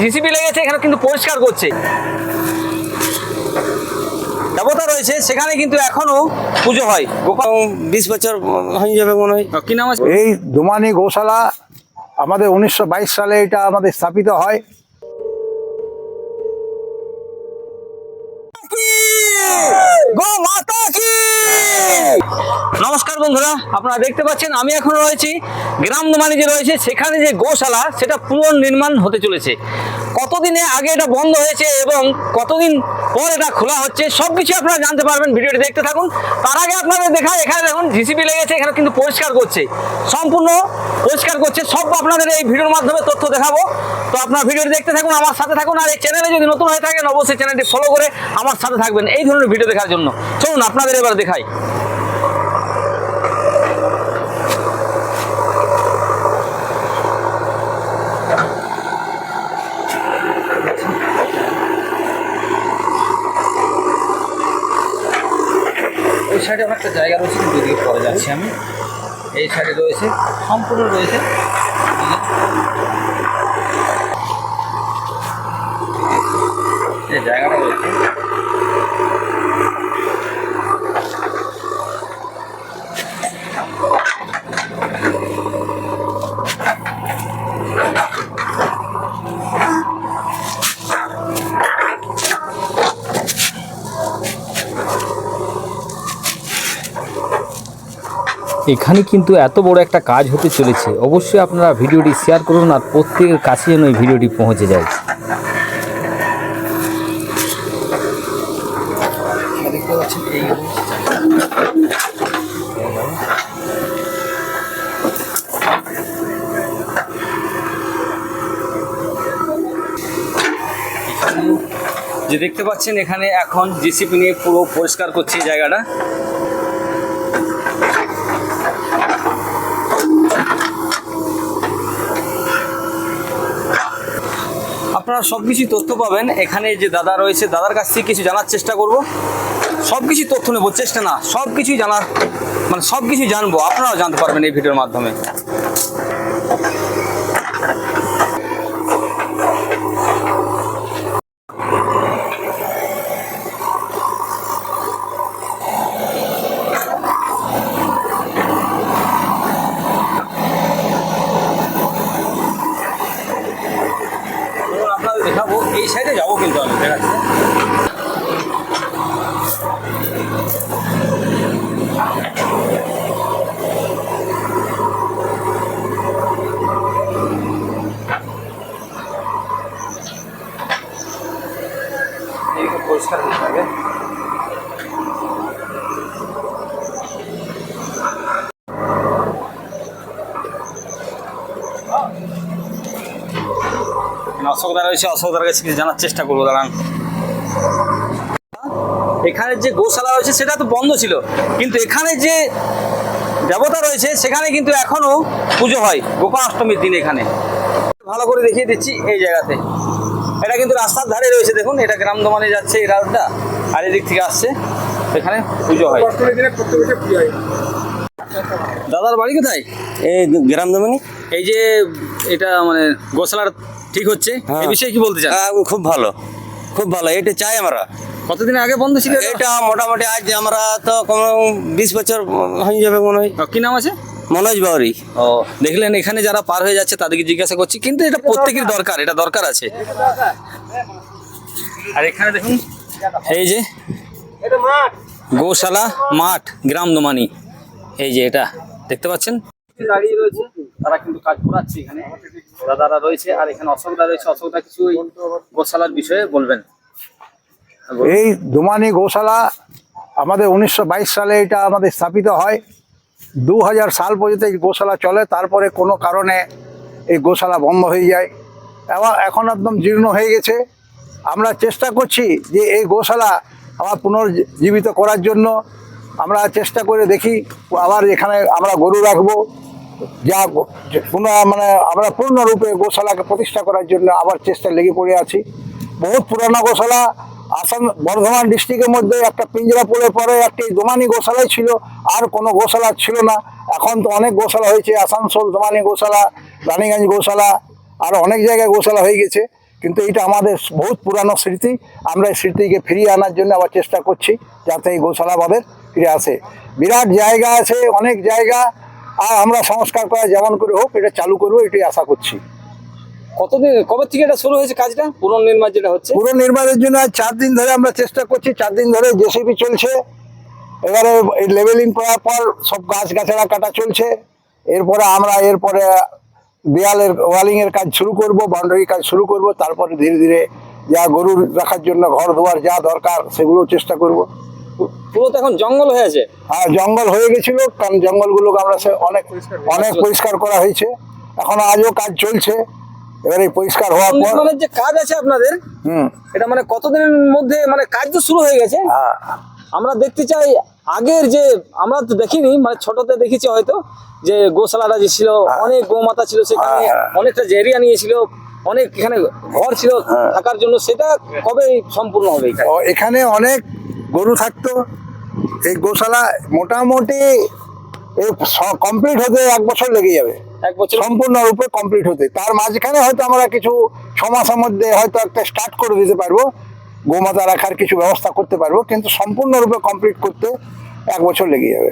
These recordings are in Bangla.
জিসিবি লেগেছে এখানে কিন্তু পরিষ্কার করছে। দেবতা রয়েছে সেখানে কিন্তু এখনো পুজো হয়। গোপাল 20 বছর হয়ে যাবে মনে হয়। কি নাম আছে? এই দোমানি গোশালা আমাদের 1922 সালে এটা আমাদের স্থাপিত হয়। গো মাতা কি! নমস্কার বন্ধুরা, আপনারা দেখতে পাচ্ছেন আমি এখন রয়েছি গ্রাম দোমানি যে রয়েছে সেখানে যে গোশালা সেটা পুনর্নির্মাণ হতে চলেছে। কতদিনে আগে এটা বন্ধ হয়েছে এবং কতদিন পর এটা খোলা হচ্ছে সবকিছু আপনারা জানতে পারবেন, ভিডিওটি দেখতে থাকুন। তার আগে আপনাদের দেখায় এখানে দেখুন জিসিবি লেগেছে, এখানে কিন্তু পরিষ্কার করছে, সম্পূর্ণ পরিষ্কার করছে। সব আপনাদের এই ভিডিওর মাধ্যমে তথ্য দেখাবো, তো আপনারা ভিডিওটি দেখতে থাকুন, আমার সাথে থাকুন। আর এই চ্যানেলে যদি নতুন হয়ে থাকেন অবশ্যই চ্যানেলটি ফলো করে আমার সাথে থাকবেন এই ধরনের ভিডিও দেখার জন্য। চলুন আপনাদের এবার দেখাই। ওই সাইডে অনেকটা জায়গা রয়েছে কিন্তু এদিকে পরে যাচ্ছি আমি। এই সাইডে রয়েছে, সম্পূর্ণ রয়েছে এই জায়গাটা রয়েছে। এখানে কিন্তু এত বড় একটা কাজ হতে চলেছে, অবশ্যই আপনারা ভিডিওটি শেয়ার করুন আর প্রত্যেকের কাছে যেন এই ভিডিওটি পৌঁছে যায়। দেখতে পাচ্ছেন এই যে দেখতে পাচ্ছেন এখানে এখন জিসিপি নিয়ে পুরো পরিষ্কার করছে এই জায়গাটা। আপনারা সব কিছু তথ্য পাবেন এখানে। যে দাদা রয়েছে দাদার কাছ থেকে কিছু জানার চেষ্টা করব, সব কিছু তথ্য নেবো, চেষ্টা না সব কিছুই জানার, মানে সব কিছুই জানবো, আপনারাও জানতে পারবেন এই ভিডিওর মাধ্যমে। আপনাদের দেখাবো, এই সাইডে যাবো কিন্তু আমি দেখাচ্ছি। এইদিকে পরিষ্কার করতে হবে। অশোকদা রয়েছে, অশোকদার কাছে কিছু জানার চেষ্টা করবো, দাঁড়ান। এখানে যে গোশালা রয়েছে সেটা তো বন্ধ ছিল, কিন্তু এখানে যে দেবতা রয়েছে সেখানে কিন্তু এখনো পুজো হয় গোপাষ্টমীর দিন। এখানে ভালো করে দেখিয়ে দিচ্ছি এই জায়গাতে, এটা কিন্তু রাস্তার ধারে রয়েছে, দেখুন এটা গ্রাম দোমানে যাচ্ছে এই রাস্তাটা, আর এদিক থেকে আসছে, এখানে পুজো হয়। দাদার বাড়ি কোথায়? এই গ্রাম দোমানি। এই যে এটা মানে গোশালার ঠিক হচ্ছে, এই বিষয়ে কি বলতে চান? খুব ভালো, খুব ভালো, এটা চাই আমরা। কতদিন আগে বন্ধ ছিল এটা মোটামুটি আজ আমরা তো 20 বছর হয়ে যাবে মনে হয়। কি নাম আছে? মনোজ বাউরি। ও দেখলেন, এখানে যারা পার হয়ে যাচ্ছে তাদেরকে জিজ্ঞাসা করছি, কিন্তু এটা প্রত্যেকের দরকার, এটা দরকার আছে। আর এখানে দেখুন এই যে গোশালা মাঠ গ্রাম দোমানি, এই যে এটা দেখতে পাচ্ছেন দাঁড়িয়ে রয়েছে, তারা কিন্তু কাজ করাচ্ছে এখানে, দাদারা রয়েছে। আর এখানে অশোকদা রয়েছে, অশোকদা কিছু ওই গোশালার বিষয়ে বলবেন। এই দোমানি গোশালা আমাদের 1922 সালে এটা আমাদের স্থাপিত হয়। 2000 সাল পর্যন্ত এই গোশালা চলে, তারপরে কোনো কারণে এই গোশালা বন্ধ হয়ে যায়, এখন একদম জীর্ণ হয়ে গেছে। আমরা চেষ্টা করছি যে এই গোশালা আবার পুনর্জীবিত করার জন্য। আমরা চেষ্টা করে দেখি আবার এখানে আমরা গরু রাখবো, যা মানে আমরা পূর্ণরূপে গোশালাকে প্রতিষ্ঠা করার জন্য আবার চেষ্টা লেগে পড়ে আছি। বহুত পুরানো গোশালা, আসাম বর্ধমান ডিস্ট্রিক্টের মধ্যে একটা পিঞ্জরাপুরের পরে একটি দোমানি গোশালাই ছিল, আর কোনো গোশালা ছিল না। এখন তো অনেক গোশালা হয়েছে, আসানসোল দোমানি গোশালা, রানীগঞ্জ গোশালা, আর অনেক জায়গায় গোশালা হয়ে গেছে। কিন্তু এটা আমাদের বহুত পুরানো স্মৃতি। আমরা এই স্মৃতিকে ফিরিয়ে আনার জন্য আবার চেষ্টা করছি যাতে এই গোশালা আমাদের ফিরে আসে। বিরাট জায়গা আছে, অনেক জায়গা, আর আমরা সংস্কার করা যেমন করে হোক এটা চালু করবো, এটাই আশা করছি। কতদিন কবে থেকে এটা শুরু হয়েছে কাজটা, পুনর্নির্মাণ যেটা হচ্ছে? পুরো নির্মাণের জন্য আজ 4 দিন ধরে আমরা চেষ্টা করছি। 4 দিন ধরে জেসিবি চলছে। এবারে এই লেভেলিং করার পর সব গাছগাছড়া কাটা চলছে। এরপরে দেয়ালের ওয়ালিং এর কাজ শুরু করব, বাউন্ডারি কাজ শুরু করব। তারপরে ধীরে ধীরে যা গরুর রাখার জন্য ঘর দুয়ার যা দরকার সেগুলো চেষ্টা করব। পুরো তো এখন জঙ্গল হয়ে আছে। আর জঙ্গল হয়ে গেছিল, কারণ জঙ্গলগুলোকে আমরা অনেক পরিষ্কার করা হয়েছে। এখন আজও কাজ চলছে। এবার এই পরিষ্কার হওয়ার পর নির্মাণের যে কাজ আছে আপনাদের, এটা মানে কতদিনের মধ্যে, মানে কাজ তো শুরু হয়ে গেছে? হ্যাঁ, আমরা দেখতে চাই আগের যে, আমরা তো দেখিনি, মানে ছোটতে দেখেছি হয়তো, যে গোশালাটা যে ছিল, অনেক গৌমাতা ছিল সেখানে, অনেকটা যে এরিয়া নিয়েছিল, অনেক এখানে ঘর ছিল থাকার জন্য, সেটা কবে সম্পূর্ণ হবে? এখানে অনেক গরু থাকতো। এই গোশালা মোটামুটি কমপ্লিট হতে 1 বছর লেগে যাবে, 1 বছর সম্পূর্ণরূপে কমপ্লিট হতে। তার মাঝখানে হয়তো আমরা কিছু 6 মাসের মধ্যে হয়তো একটা স্টার্ট করে দিতে পারবো, গোমাতা রাখার কিছু ব্যবস্থা করতে পারবো, কিন্তু সম্পূর্ণরূপে কমপ্লিট করতে 1 বছর লেগে যাবে।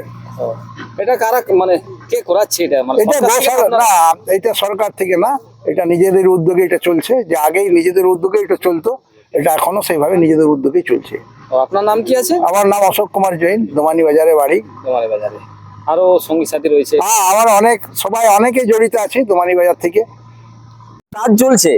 এটা কারা, মানে কে করাচ্ছে এটা? মানে এটা সরকার থেকে গোশালা আপনারা- না, এটা সরকার থেকে না, এটা নিজেদের উদ্যোগে এটা চলছে। যে আগেই নিজেদের উদ্যোগে এটা চলতো, এটা এখনো সেইভাবে নিজেদের উদ্যোগেই চলছে। ও, আপনার নাম কি আছে? আমার নাম অশোক কুমার জৈন, দোমানি বাজারে বাড়ি। তোমার বাজারে আরো সঙ্গী সাথী রয়েছে? হ্যাঁ, আমার অনেকে জড়িত আছি দোমানি বাজার থেকে। কাজ চলছে,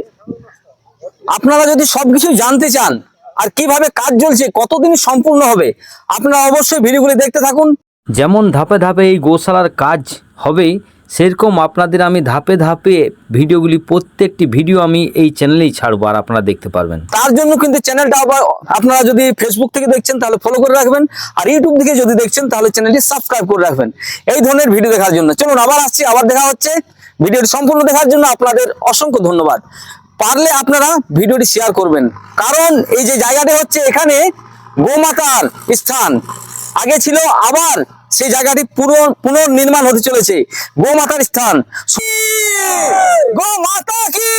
আপনারা যদি সবকিছু জানতে চান আর কিভাবে কাজ চলছে, কতদিন সম্পূর্ণ হবে, আপনারা অবশ্যই ভিডিওগুলি দেখতে থাকুন। যেমন ধাপে ধাপে এই গোশালার কাজ হবে, সেরকম আপনাদের আমি ধাপে ধাপে ভিডিওগুলি, প্রত্যেকটি ভিডিও আমি এই চ্যানেলেই ছাড়বো, আর আপনারা দেখতে পারবেন। তার জন্য কিন্তু চ্যানেলটা আবার আপনারা যদি ফেসবুক থেকে দেখছেন তাহলে ফলো করে রাখবেন, আর ইউটিউব থেকে যদি দেখছেন তাহলে চ্যানেলটি সাবস্ক্রাইব করে রাখবেন এই ধরনের ভিডিও দেখার জন্য। চলুন আবার আসছি, আবার দেখা হচ্ছে। ভিডিওটি সম্পূর্ণ দেখার জন্য আপনাদের অসংখ্য ধন্যবাদ। পারলে আপনারা ভিডিওটি শেয়ার করবেন, কারণ এই যে জায়গাটি হচ্ছে, এখানে গোমাতার স্থান আগে ছিল, আবার সেই জায়গাটি পুনর্নির্মাণ হতে চলেছে। গোমাতার স্থান, গোমাতা কি।